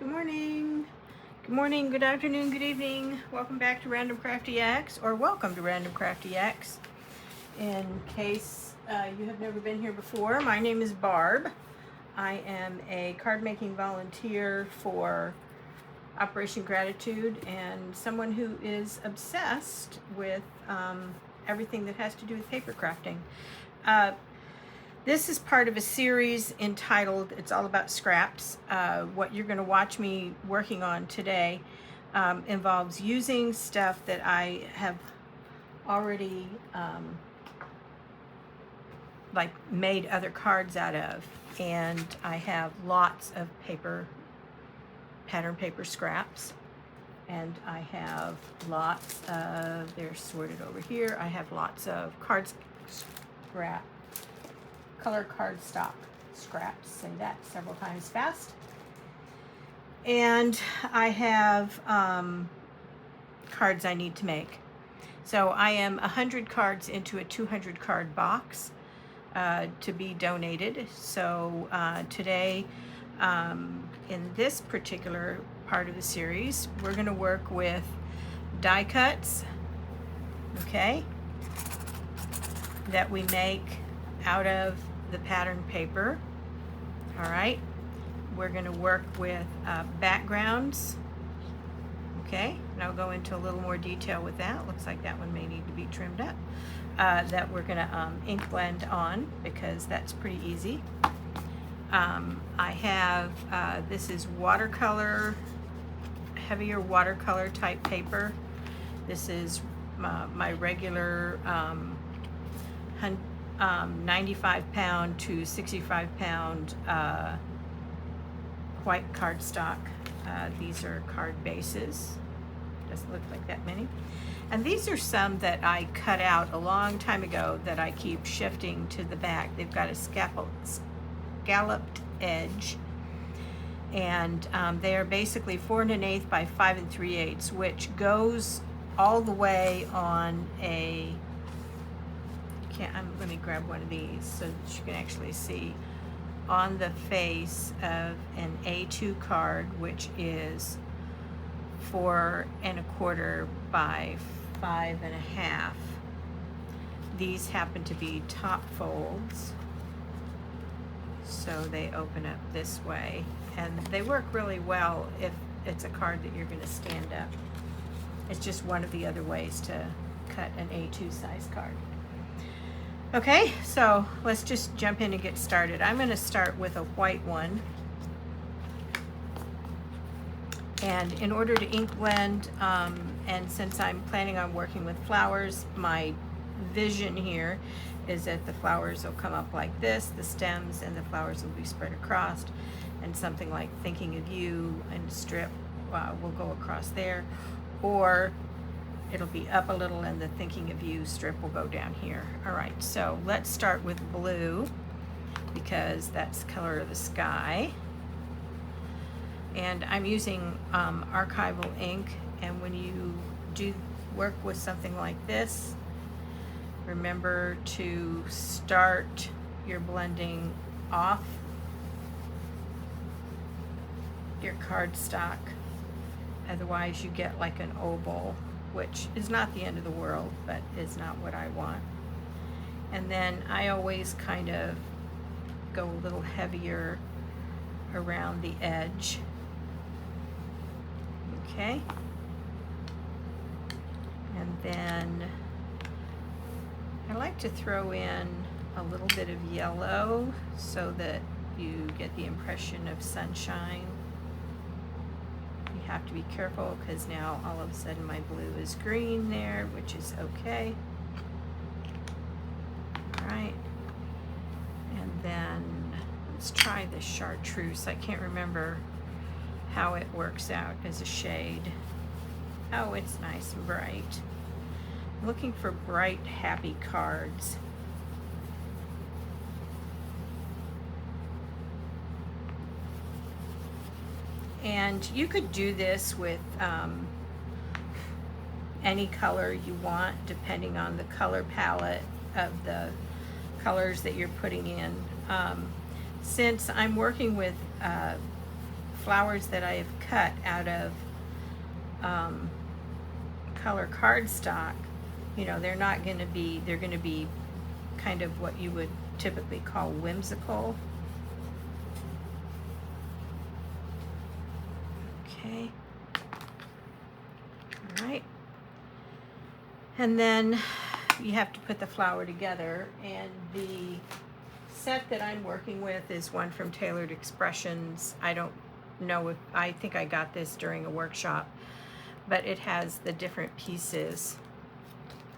Good morning. Good morning, good afternoon, good evening. Welcome back to Random Crafty X, or welcome to Random Crafty X. In case you have never been here before, my name is Barb. I am a card making volunteer for Operation Gratitude and someone who is obsessed with everything that has to do with paper crafting. This is part of a series entitled It's All About Scraps. What you're going to watch me working on today involves using stuff that I have already made other cards out of. And I have lots of pattern paper scraps. And I have lots of, they're sorted over here, I have lots of color cardstock scraps, say that several times fast. And I have cards I need to make. So I am 100 cards into a 200 card box to be donated. So today, in this particular part of the series, we're going to work with die cuts, okay, that we make out of the pattern paper. All right, we're going to work with backgrounds, okay, and I'll go into a little more detail with that. Looks like that one may need to be trimmed up. That we're going to ink blend on, because that's pretty easy. I have this is watercolor, heavier watercolor type paper. This is my regular 95 pound to 65 pound white cardstock. These are card bases. Doesn't look like that many. And these are some that I cut out a long time ago that I keep shifting to the back. They've got a scalloped edge. And they are basically 4 1/8 by 5 3/8, which goes all the way on a, let me grab one of these so that you can actually see, on the face of an A2 card, which is 4 1/4 by 5 1/2. These happen to be top folds, so they open up this way, and they work really well if it's a card that you're going to stand up. It's just one of the other ways to cut an A2 size card. Okay, so let's just jump in and get started. I'm going to start with a white one. And in order to ink blend, and since I'm planning on working with flowers, my vision here is that the flowers will come up like this, the stems, and the flowers will be spread across, and something like Thinking of You and strip will go across there, or it'll be up a little and the Thinking of You strip will go down here. All right, so let's start with blue, because that's the color of the sky. And I'm using archival ink, and when you do work with something like this, remember to start your blending off your cardstock. Otherwise you get like an oval, which is not the end of the world, but is not what I want. And then I always kind of go a little heavier around the edge. Okay. And then I like to throw in a little bit of yellow so that you get the impression of sunshine. You have to be careful, because now all of a sudden my blue is green there, which is okay. All right. And then let's try the chartreuse. I can't remember how it works out as a shade. Oh, it's nice and bright. I'm looking for bright, happy cards. And you could do this with any color you want, depending on the color palette of the colors that you're putting in. Since I'm working with flowers that I have cut out of color cardstock, you know, they're going to be kind of what you would typically call whimsical. Okay. All right. And then you have to put the flower together, and the set that I'm working with is one from Tailored Expressions. I don't know if, I think I got this during a workshop, but it has the different pieces,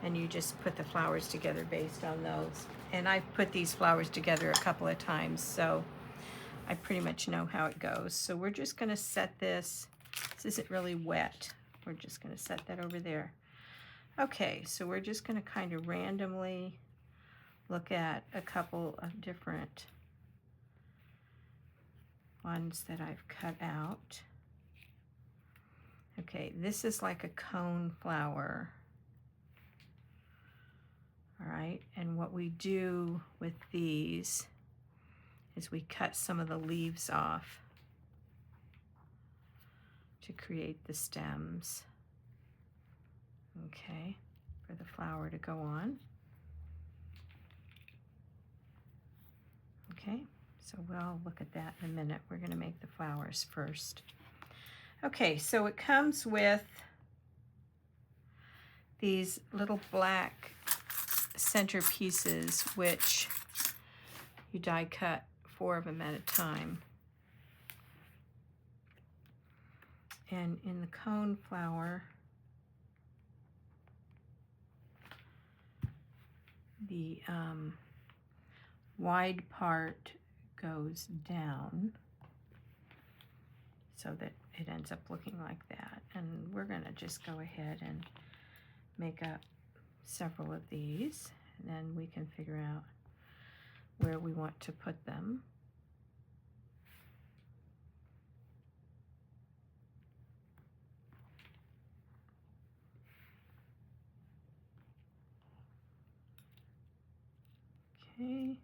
and you just put the flowers together based on those. And I've put these flowers together a couple of times, so I pretty much know how it goes. So we're just going to set this. This isn't really wet. We're just going to set that over there. Okay, so we're just going to kind of randomly look at a couple of different ones that I've cut out. Okay, this is like a cone flower. All right, and what we do with these is we cut some of the leaves off to create the stems, okay, for the flower to go on. Okay, so we'll look at that in a minute. We're going to make the flowers first. Okay, so it comes with these little black center pieces, which you die cut 4 of them at a time. And in the cone flower, the wide part goes down so that it ends up looking like that. And we're going to just go ahead and make up several of these, and then we can figure out where we want to put them. Okay.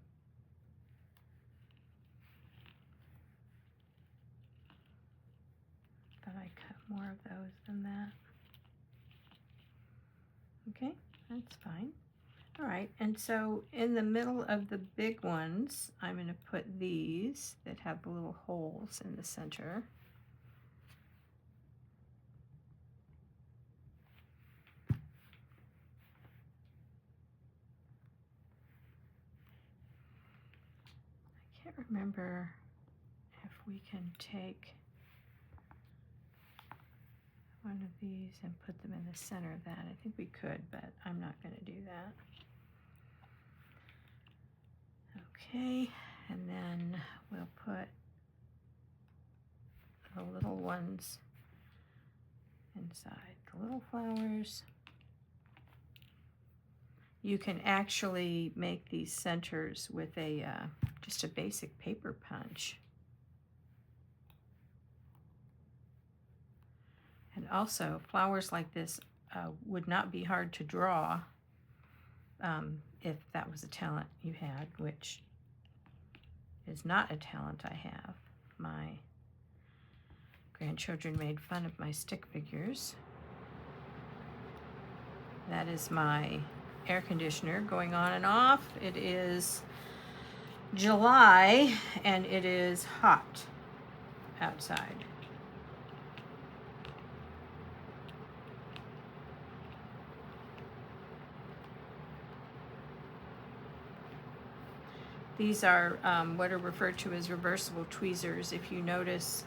Thought I cut more of those than that. Okay, that's fine. All right, and so in the middle of the big ones, I'm going to put these that have the little holes in the center. I can't remember if we can take one of these and put them in the center of that. I think we could, but I'm not going to do that. Okay, and then we'll put the little ones inside the little flowers. You can actually make these centers with a just a basic paper punch. And also, flowers like this would not be hard to draw if that was a talent you had, which is not a talent I have. My grandchildren made fun of my stick figures. That is my air conditioner going on and off. It is July and it is hot outside. These are what are referred to as reversible tweezers. If you notice,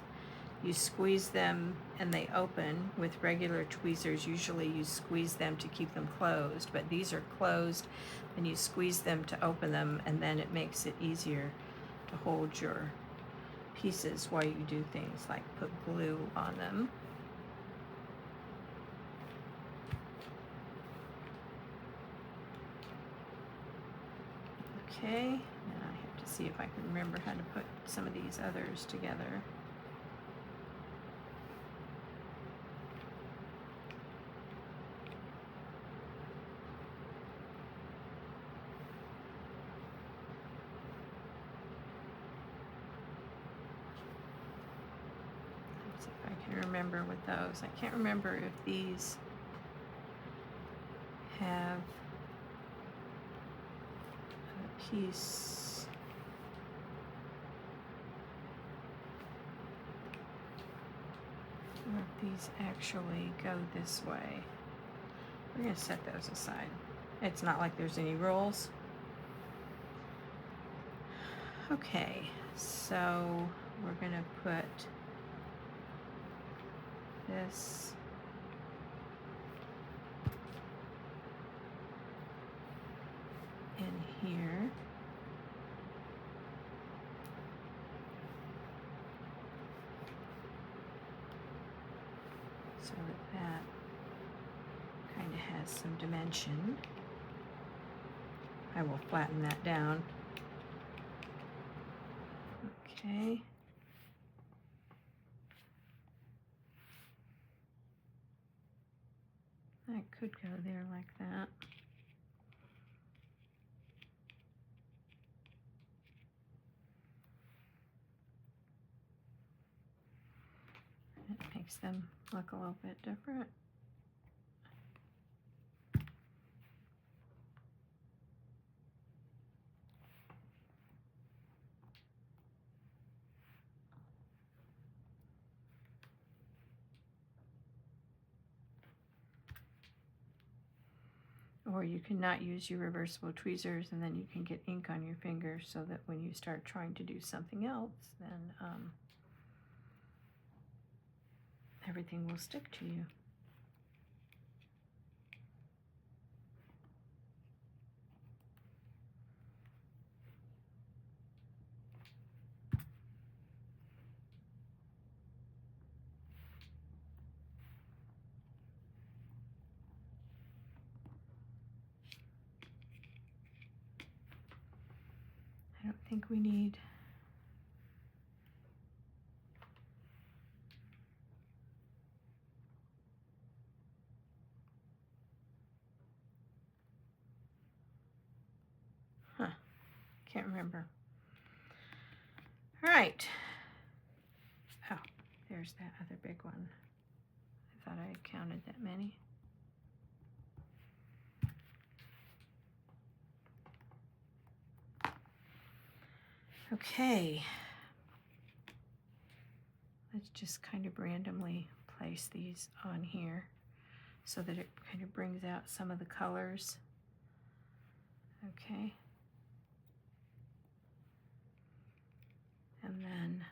you squeeze them and they open. With regular tweezers, usually you squeeze them to keep them closed, but these are closed and you squeeze them to open them, and then it makes it easier to hold your pieces while you do things like put glue on them. Okay, and I have to see if I can remember how to put some of these others together. If I can remember with those. I can't remember if these have a piece. Or if these actually go this way. We're going to set those aside. It's not like there's any rules. Okay, so we're going to put this in here. So that kind of has some dimension. I will flatten that down. Okay. That could go there like that. It makes them look a little bit different. Or you can not use your reversible tweezers, and then you can get ink on your fingers so that when you start trying to do something else, then everything will stick to you. I don't think we need can't remember. All right. Oh, there's that other big one. I thought I had counted that many. Okay. Let's just kind of randomly place these on here so that it kind of brings out some of the colors. Okay. And then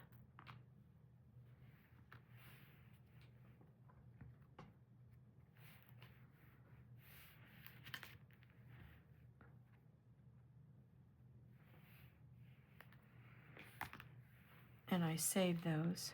I save those.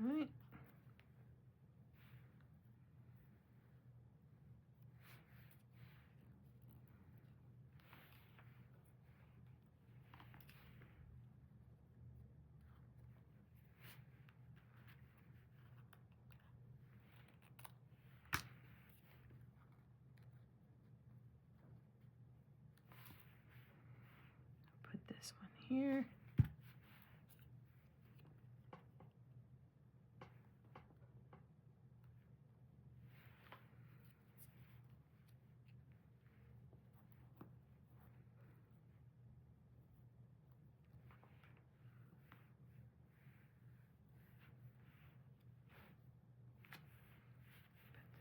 All right. Put this one here.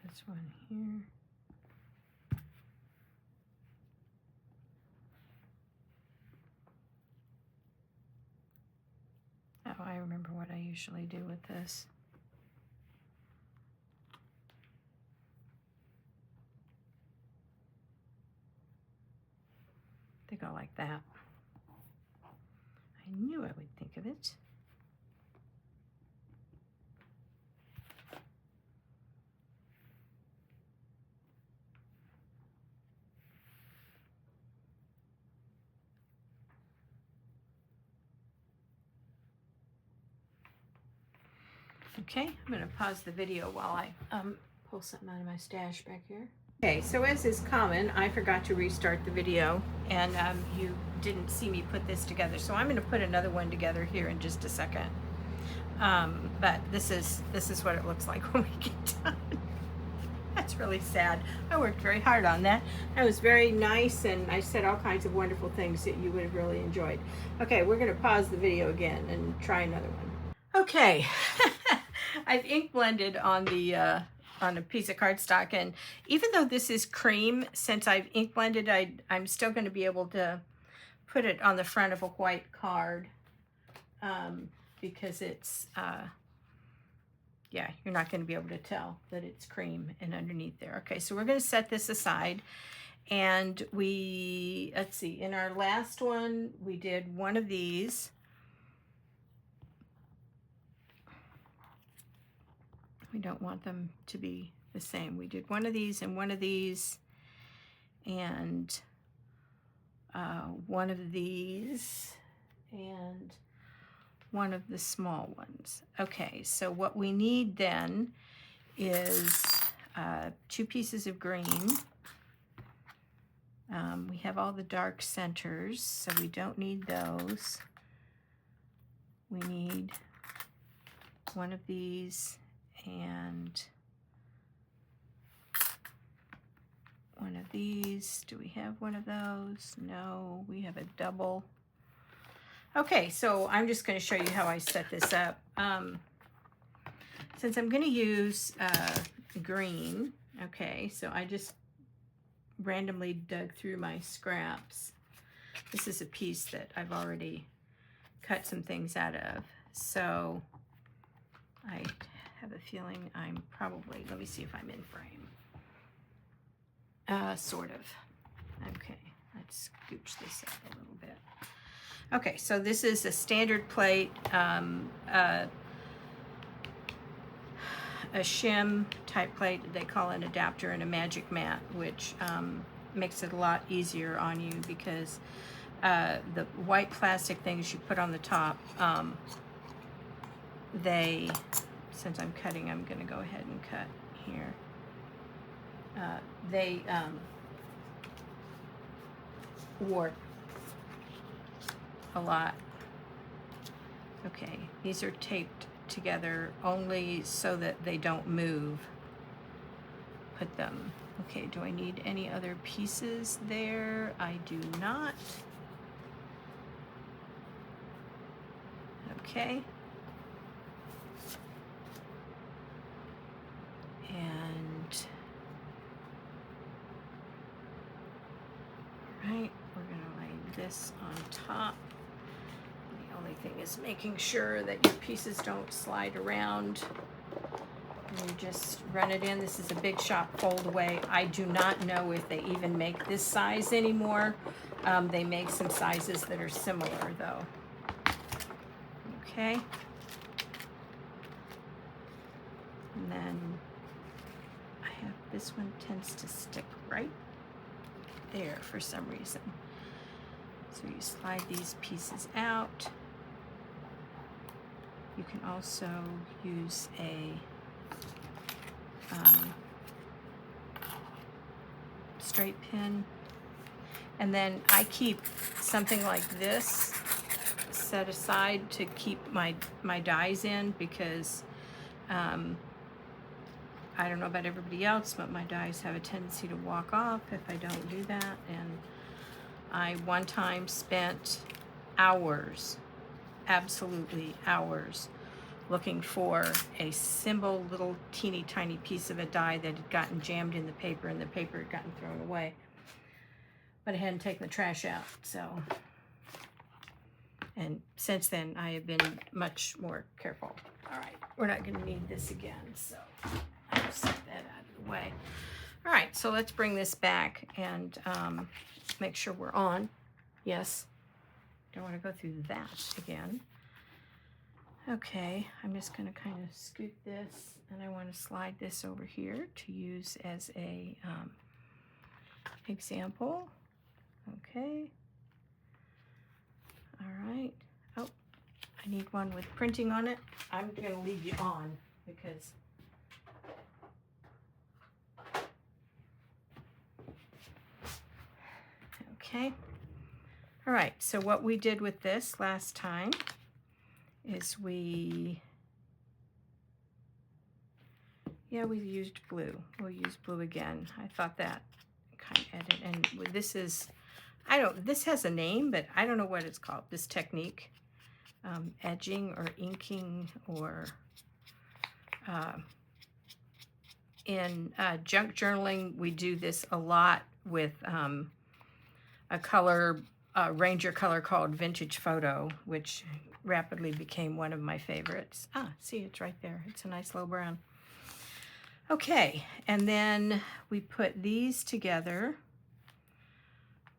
Put this one here. Oh, I remember what I usually do with this. They go like that. I knew I would think of it. Okay, I'm going to pause the video while I pull something out of my stash back here. Okay, so as is common, I forgot to restart the video, and you didn't see me put this together. So I'm going to put another one together here in just a second. But this is what it looks like when we get done. That's really sad. I worked very hard on that. That was very nice, and I said all kinds of wonderful things that you would have really enjoyed. Okay, we're going to pause the video again and try another one. Okay, I've ink blended on a piece of cardstock, and even though this is cream, since I've ink blended, I'm still going to be able to put it on the front of a white card because it's yeah, you're not going to be able to tell that it's cream and underneath there. Okay, so we're going to set this aside, and let's see, in our last one we did one of these. We don't want them to be the same. We did one of these and one of these, and one of these, and one of the small ones. Okay, so what we need then is 2 pieces of green. We have all the dark centers, so we don't need those. We need one of these and one of these. Do we have one of those? No, we have a double. Okay, so I'm just going to show you how I set this up. Since I'm going to use green, okay, so I just randomly dug through my scraps. This is a piece that I've already cut some things out of. So I have a feeling I'm probably, let me see if I'm in frame. Sort of. Okay, let's scooch this up a little bit. Okay, so this is a standard plate, a shim type plate. They call an adapter and a magic mat, which makes it a lot easier on you because the white plastic things you put on the top, since I'm cutting, I'm going to go ahead and cut here. They warp a lot. Okay, these are taped together only so that they don't move. Put them. Okay, do I need any other pieces there? I do not. Okay. And all right, we're gonna lay this on top. The only thing is making sure that your pieces don't slide around. And you just run it in. This is a Big Shop fold away. I do not know if they even make this size anymore. They make some sizes that are similar though. Okay. And then I have, this one tends to stick right there for some reason. So you slide these pieces out. You can also use a straight pin. And then I keep something like this set aside to keep my dies in because I don't know about everybody else, but my dies have a tendency to walk off if I don't do that. And I one time spent hours, absolutely hours, looking for a simple little teeny tiny piece of a die that had gotten jammed in the paper and the paper had gotten thrown away. But I hadn't taken the trash out, so. And since then, I have been much more careful. All right, we're not gonna need this again, so I'll just set that out of the way. All right, so let's bring this back and make sure we're on. Yes, don't wanna go through that again. Okay, I'm just gonna kind of scoot this and I wanna slide this over here to use as a example. Okay. All right. Oh, I need one with printing on it. I'm gonna leave you on because okay. All right, so what we did with this last time is we used blue. We'll use blue again. I thought that kind of edit, and this is, this has a name, but I don't know what it's called, this technique. Edging or inking, or in junk journaling, we do this a lot with a color, Ranger color called Vintage Photo, which rapidly became one of my favorites. See, it's right there. It's a nice low brown. Okay, and then we put these together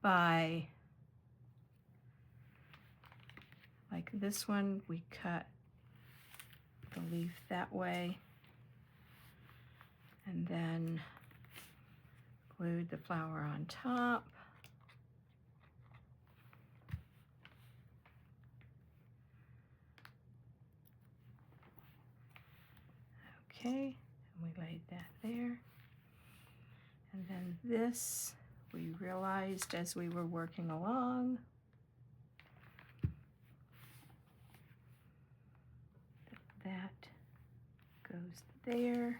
by, like this one, we cut the leaf that way and then glued the flower on top. Okay, and we laid that there. And then this, we realized as we were working along that goes there.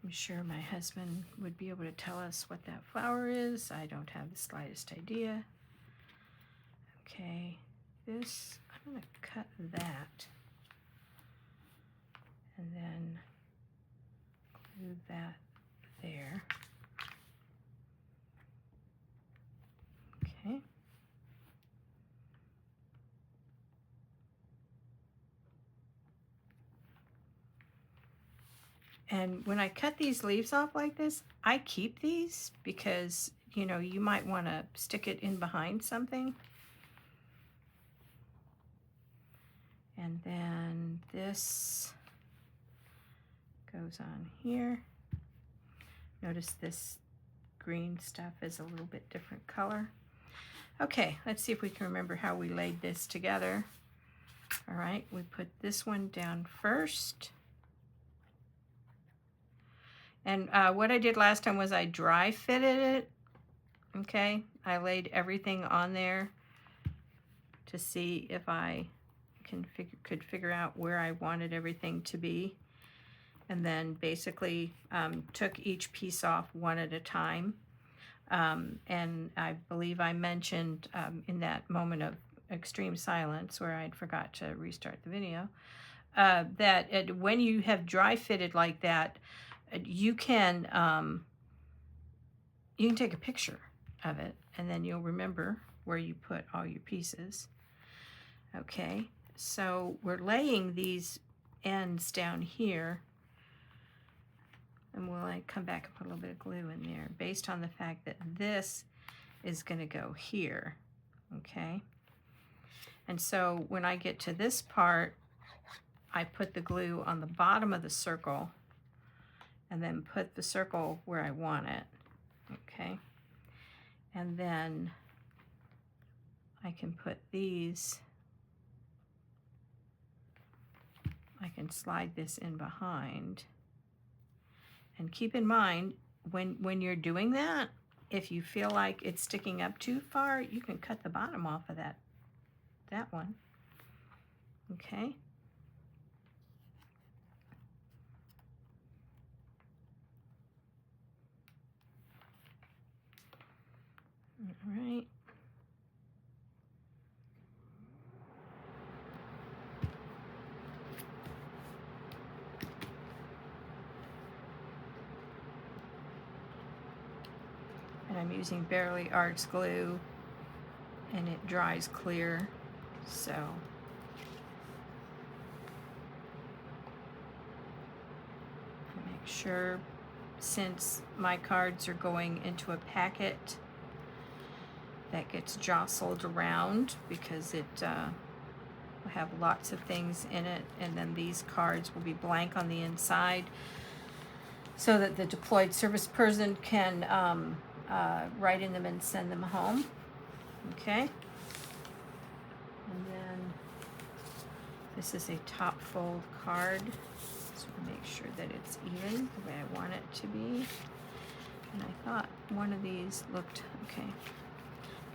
I'm sure my husband would be able to tell us what that flower is. I don't have the slightest idea. Okay, this, I'm going to cut that and then glue that there. Okay. And when I cut these leaves off like this, I keep these because, you know, you might want to stick it in behind something. And then this goes on here. Notice this green stuff is a little bit different color. Okay, let's see if we can remember how we laid this together. All right, we put this one down first. And what I did last time was I dry fitted it. Okay, I laid everything on there to see if I could figure out where I wanted everything to be. And then basically took each piece off one at a time. And I believe I mentioned in that moment of extreme silence where I'd forgot to restart the video, that when you have dry fitted like that, you can take a picture of it, and then you'll remember where you put all your pieces. Okay, so we're laying these ends down here, and we'll come back and put a little bit of glue in there based on the fact that this is going to go here. Okay, and so when I get to this part, I put the glue on the bottom of the circle and then put the circle where I want it. Okay, and then I can put these, I can slide this in behind. And keep in mind, when you're doing that, if you feel like it's sticking up too far, you can cut the bottom off of that one. Okay. All right. And I'm using Barely Arts glue, and it dries clear, so make sure, since my cards are going into a packet that gets jostled around because it will have lots of things in it, and then these cards will be blank on the inside so that the deployed service person can write in them and send them home. Okay, and then This is a top fold card, so make sure that it's even the way I want it to be. And I thought one of these looked, okay,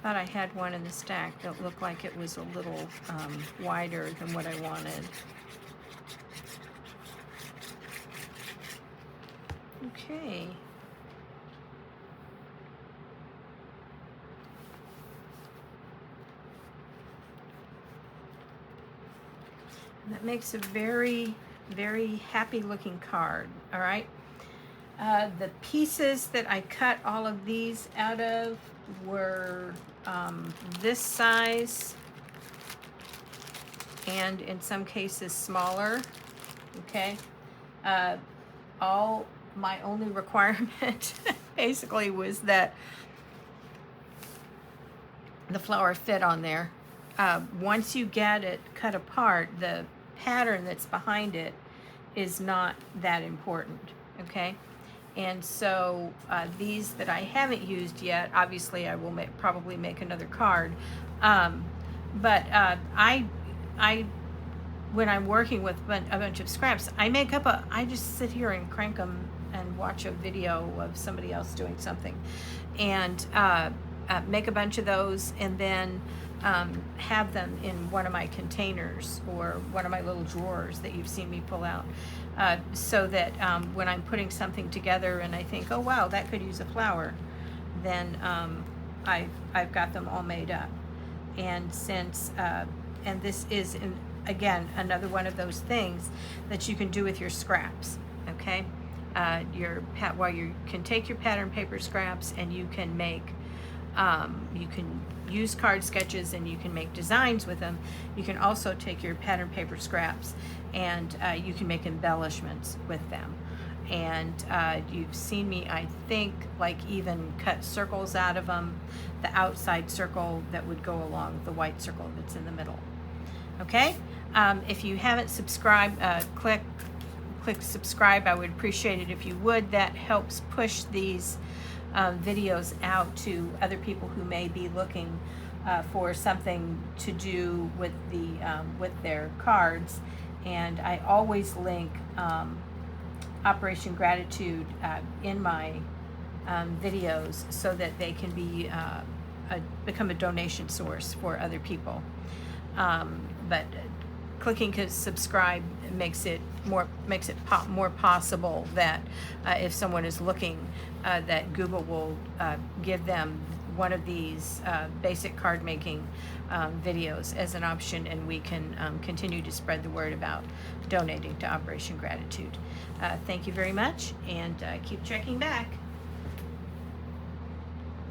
thought I had one in the stack that looked like it was a little wider than what I wanted. Okay. That makes a very, very happy looking card, all right? The pieces that I cut all of these out of were this size and in some cases smaller, okay? All my only requirement basically was that the flower fit on there. Once you get it cut apart, the pattern that's behind it is not that important, okay? And so these that I haven't used yet, obviously I will probably make another card. But when I'm working with a bunch of scraps, I just sit here and crank them and watch a video of somebody else doing something, and make a bunch of those, and then have them in one of my containers or one of my little drawers that you've seen me pull out, so that when I'm putting something together and I think, oh wow, that could use a flower, then I've got them all made up. And since and this is again another one of those things that you can do with your scraps, okay? You can take your pattern paper scraps and you can make you can use card sketches and you can make designs with them. You can also take your pattern paper scraps and you can make embellishments with them. And you've seen me, I think, like even cut circles out of them, the outside circle that would go along the white circle that's in the middle. Okay? If you haven't subscribed, click subscribe. I would appreciate it if you would. That helps push these videos out to other people who may be looking for something to do with with their cards. And I always link Operation Gratitude in my videos so that they can be become a donation source for other people. But clicking to subscribe makes it more possible that if someone is looking, that Google will give them one of these basic card making videos as an option, and we can continue to spread the word about donating to Operation Gratitude. Thank you very much, and keep checking back.